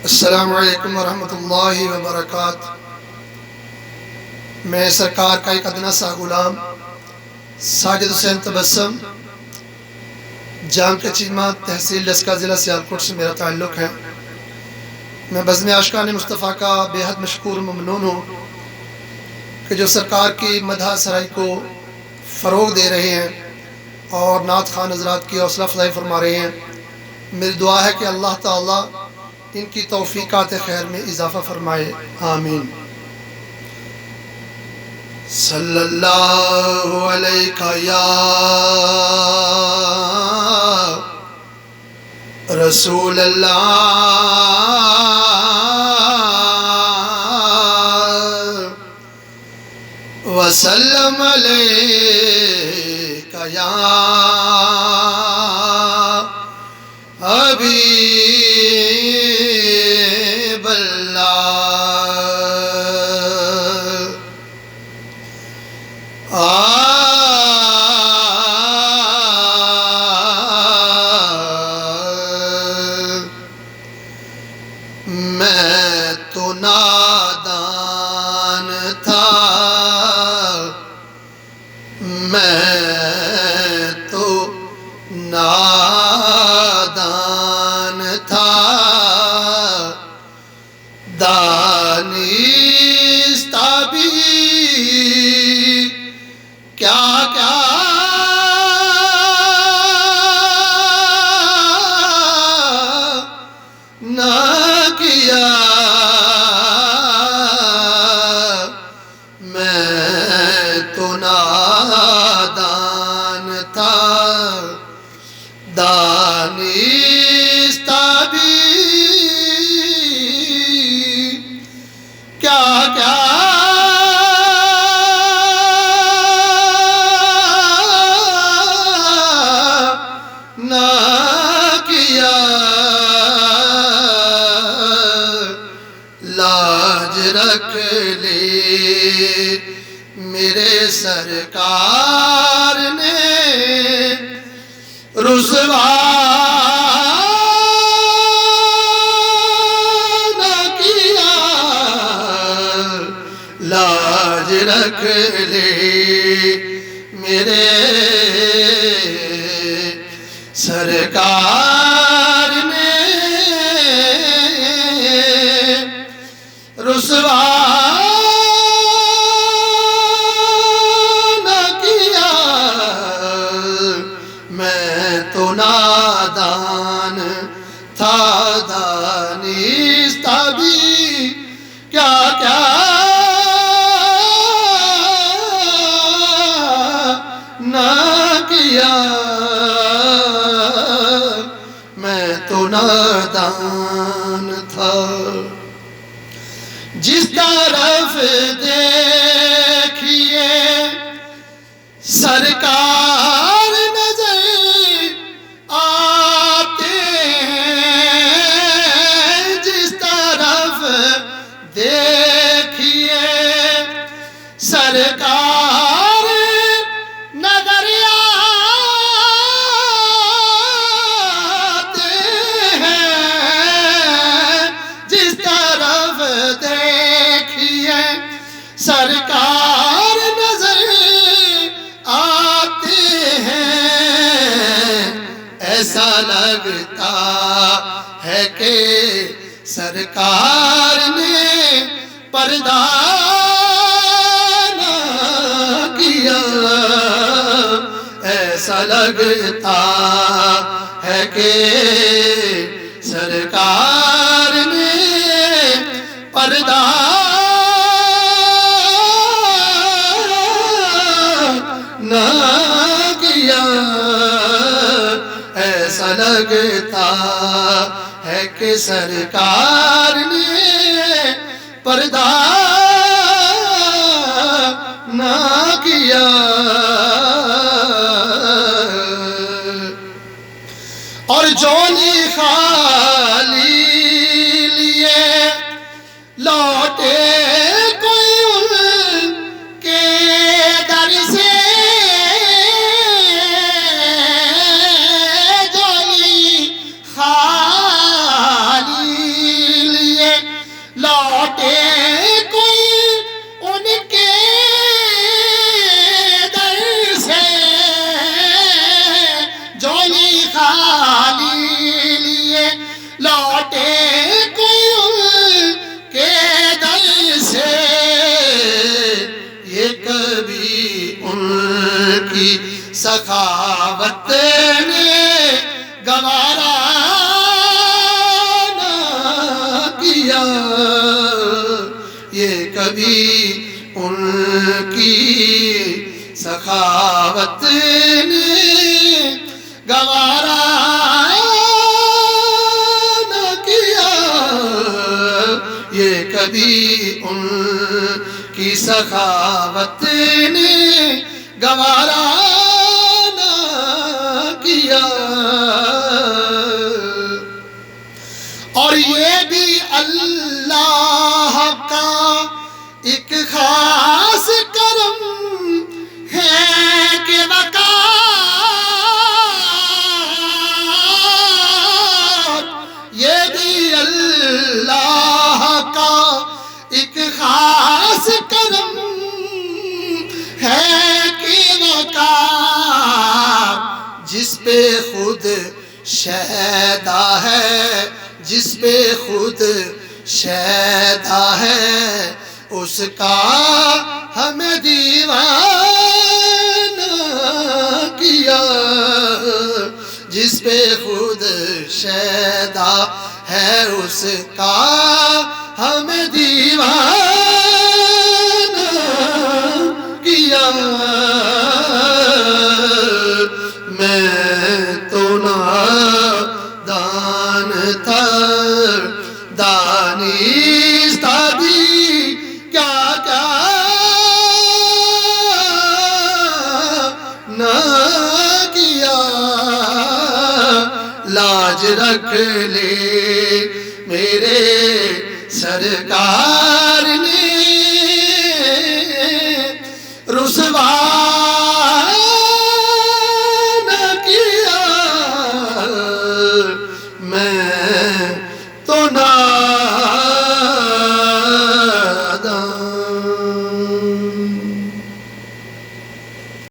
السلام علیکم ورحمۃ اللہ وبرکاتہ۔ میں سرکار کا ایک ادنا سا غلام ساجد حسین تبسم، جام کے چیمہ تحصیل ڈسکا، ضلع سیالکوٹ سے میرا تعلق ہے۔ میں بزم عاشقان مصطفیٰ کا بے حد مشکور و ممنون ہوں کہ جو سرکار کی مدح سرائی کو فروغ دے رہے ہیں اور نعت خوان حضرات کی حوصلہ افزائی فرما رہے ہیں۔ میری دعا ہے کہ اللہ تعالیٰ ان کی توفیقات خیر میں اضافہ فرمائے، آمین۔ صلی اللہ علیہ یا رسول اللہ وسلم علیہ یا حبیب اللہ۔ میں تو نادان تھا، میں تو نادان تھا، دانستہ بھی کیا کیا نہ کیا۔ میں تو نادان تھا، دانستہ بھی کیا کیا نہ کیا۔ لاج رکھ لے میرے سرکار نے، رسوا نہ کیا۔ لاج رکھ لے میرے سرکار نے، رسوا نہ کیا۔ میں تو نادان تھا، دانستہ بھی کیا کیا نہ کیا۔ میں تو نادان تھا، جس طرف دیکھیے سرکار نظر آتے ہیں، جس طرف دیکھیے سرکار نظر آتے ہیں، جس طرف دیکھیے سرکار نظر آتے ہیں۔ ایسا لگتا ہے کہ سرکار نے پردہ نہ کیا۔ ایسا لگتا ہے کہ سرکار نے پردہ نہ کیا۔ ایسا لگتا ہے کہ سرکار نے پردہ نہ کیا۔ اور جولی خالی لیے لوٹے کوئی ان کے در سے، جولی خالی لوٹے کوئی ان کے در سے، یہ کبھی ان کی سخاوت نے گوارا نہ کیا، یہ کبھی ان کی سخاوت نے گوارا نہ کیا، یہ کبھی ان کی سخاوت نے گوارا نہ کیا۔ اور یہ بھی اللہ کا ایک خاص کرم ہے کہ وقار، یہ بھی اللہ کا ایک خاص کرم ہے کہ وقار، جس پہ خود شیدا ہے، جس پہ خود شیدا ہے، اس کا ہمیں دیوانہ کیا، جس پہ خود شیدا ہے، اس کا ہمیں دیوانہ کیا۔ میں تو نادان تھا، دانستہ بھی کیا کیا نہ کیا، لاج رکھ لے میرے سرکار نے، رسوا نہ کیا، میں تو نہ